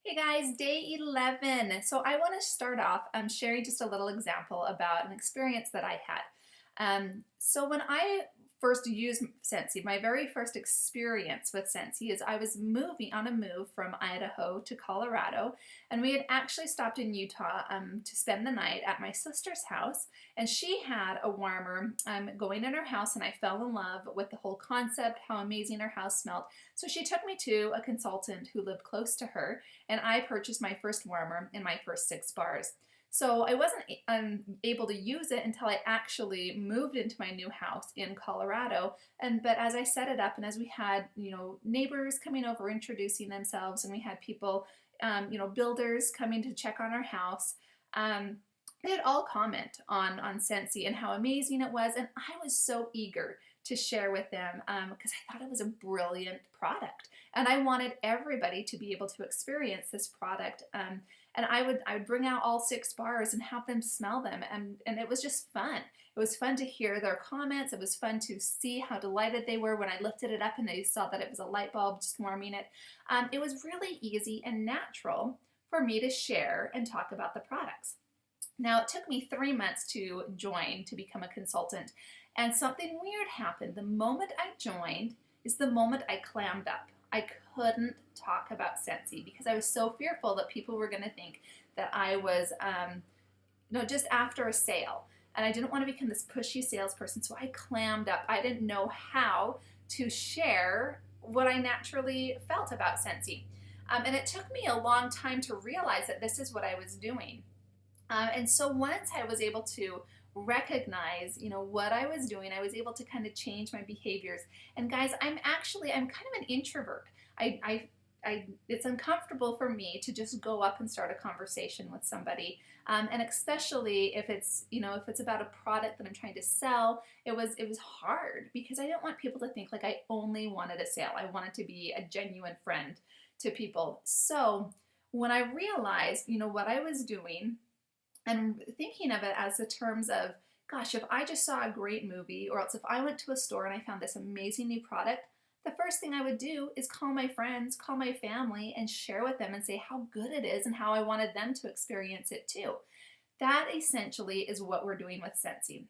Hey guys, day 11. So I want to start off sharing just a little example about an experience that I had. So when I first used Scentsy, my very first experience with Scentsy is I was moving on a move from Idaho to Colorado, and we had actually stopped in Utah to spend the night at my sister's house, and she had a warmer going in her house, and I fell in love with the whole concept, how amazing her house smelled. So she took me to a consultant who lived close to her, and I purchased my first warmer in my first 6 bars. So I wasn't able to use it until I actually moved into my new house in Colorado. But as I set it up, and as we had neighbors coming over introducing themselves, and we had people, builders coming to check on our house. They'd all comment on Scentsy and how amazing it was, and I was so eager to share with them because I thought it was a brilliant product, and I wanted everybody to be able to experience this product. And I would bring out all 6 bars and have them smell them, and it was just fun. It was fun to hear their comments. It was fun to see how delighted they were when I lifted it up and they saw that it was a light bulb just warming it. It was really easy and natural for me to share and talk about the products. Now, it took me 3 months to join to become a consultant, and something weird happened. The moment I joined is the moment I clammed up. I couldn't talk about Scentsy because I was so fearful that people were going to think that I was, just after a sale. And I didn't want to become this pushy salesperson, so I clammed up. I didn't know how to share what I naturally felt about Scentsy. And it took me a long time to realize that this is what I was doing. And so once I was able to recognize, what I was doing, I was able to kind of change my behaviors. And guys, I'm kind of an introvert. It's uncomfortable for me to just go up and start a conversation with somebody, and especially if it's about a product that I'm trying to sell. It was hard because I didn't want people to think like I only wanted a sale. I wanted to be a genuine friend to people. So when I realized, what I was doing, and thinking of it as the terms of, gosh, if I just saw a great movie, or else if I went to a store and I found this amazing new product, the first thing I would do is call my friends, call my family, and share with them and say how good it is and how I wanted them to experience it too. That essentially is what we're doing with Scentsy.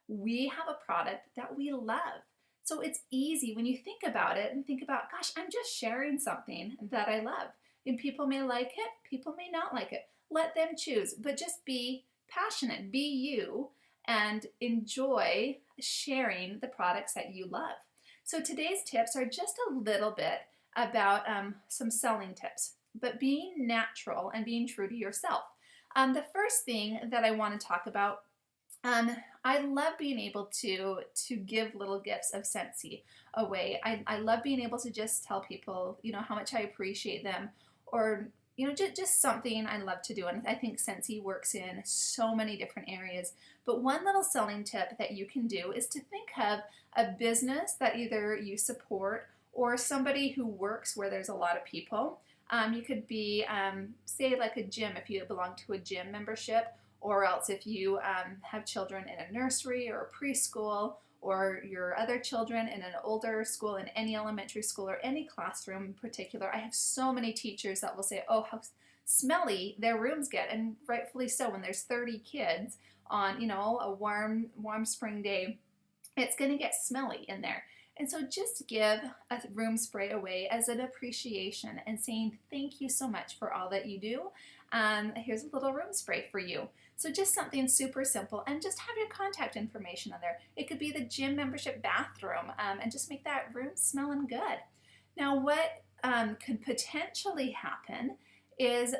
We have a product that we love. So it's easy when you think about it and think about, gosh, I'm just sharing something that I love. And people may like it, people may not like it. Let them choose, but just be passionate, be you, and enjoy sharing the products that you love. So today's tips are just a little bit about some selling tips, but being natural and being true to yourself. The first thing that I want to talk about, I love being able to give little gifts of Scentsy away. I love being able to just tell people, how much I appreciate them, or just something I love to do. And I think Scentsy works in so many different areas. But one little selling tip that you can do is to think of a business that either you support or somebody who works where there's a lot of people. You could be, say, like a gym if you belong to a gym membership, or else if you have children in a nursery or a preschool, or your other children in an older school, in any elementary school or any classroom in particular. I have so many teachers that will say, oh, how smelly their rooms get, and rightfully so. When there's 30 kids on, a warm spring day, it's going to get smelly in there. And so just give a room spray away as an appreciation and saying thank you so much for all that you do. Here's a little room spray for you. So just something super simple, and just have your contact information on there. It could be the gym membership bathroom, and just make that room smelling good. Now, what could potentially happen is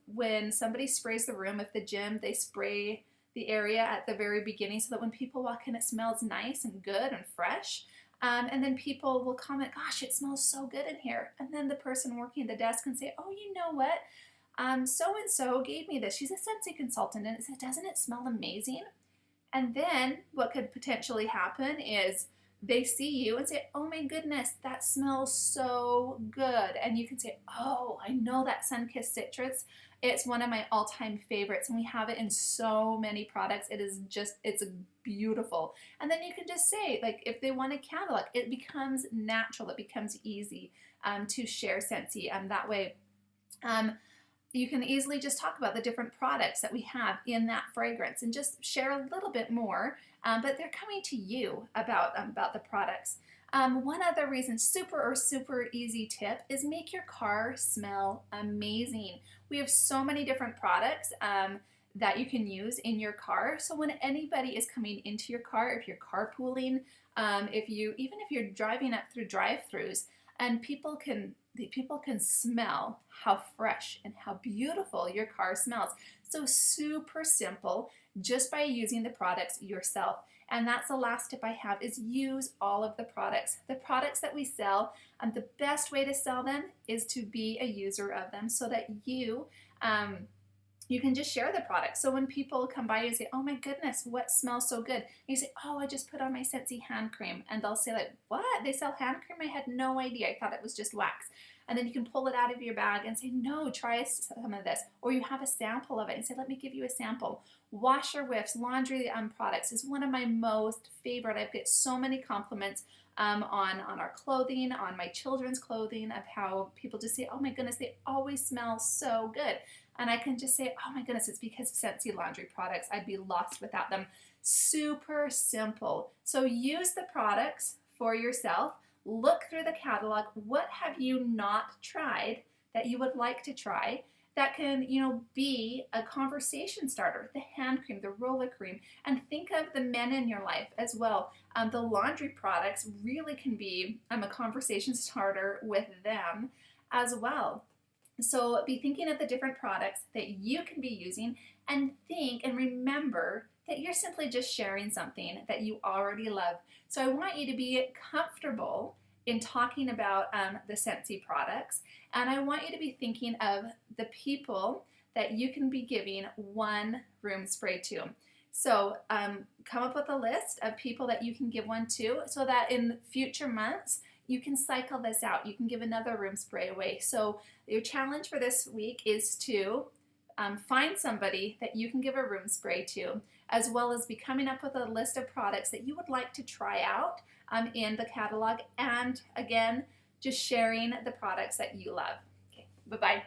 when somebody sprays the room, if the gym, they spray the area at the very beginning so that when people walk in, it smells nice and good and fresh. And then people will comment, gosh, it smells so good in here. And then the person working at the desk can say, oh, you know what? So-and-so gave me this. She's a Scentsy consultant. And it says, doesn't it smell amazing? And then what could potentially happen is they see you and say, oh my goodness, that smells so good. And you can say, oh, I know that Sunkissed Citrus. It's one of my all-time favorites, and we have it in so many products. It's beautiful. And then you can just say, like, if they want a catalog, it becomes natural. It becomes easy to share Scentsy that way. you can easily just talk about the different products that we have in that fragrance and just share a little bit more, but they're coming to you about the products. One other reason, super easy tip, is make your car smell amazing. We have so many different products that you can use in your car. So when anybody is coming into your car, if you're carpooling, even if you're driving up through drive-throughs, and people can smell how fresh and how beautiful your car smells. So super simple, just by using the products yourself. And that's the last tip I have, is use all of the products. The products that we sell, the best way to sell them is to be a user of them, so that you can just share the product. So when people come by and say, oh my goodness, what smells so good? And you say, oh, I just put on my Scentsy hand cream. And they'll say like, what? They sell hand cream? I had no idea. I thought it was just wax. And then you can pull it out of your bag and say, no, try some of this. Or you have a sample of it and say, let me give you a sample. Washer whiffs, laundry products is one of my most favorite. I get so many compliments on our clothing, on my children's clothing, of how people just say, oh my goodness, they always smell so good. And I can just say, oh my goodness, it's because of Scentsy laundry products. I'd be lost without them. Super simple. So use the products for yourself. Look through the catalog. What have you not tried that you would like to try that can, be a conversation starter? The hand cream, the roller cream, and think of the men in your life as well. The laundry products really can be a conversation starter with them as well. So be thinking of the different products that you can be using, and think and remember that you're simply just sharing something that you already love. So I want you to be comfortable in talking about the Scentsy products, and I want you to be thinking of the people that you can be giving one room spray to. So come up with a list of people that you can give one to, so that in future months you can cycle this out. You can give another room spray away. So your challenge for this week is to find somebody that you can give a room spray to, as well as be coming up with a list of products that you would like to try out in the catalog, and again, just sharing the products that you love. Okay, bye-bye.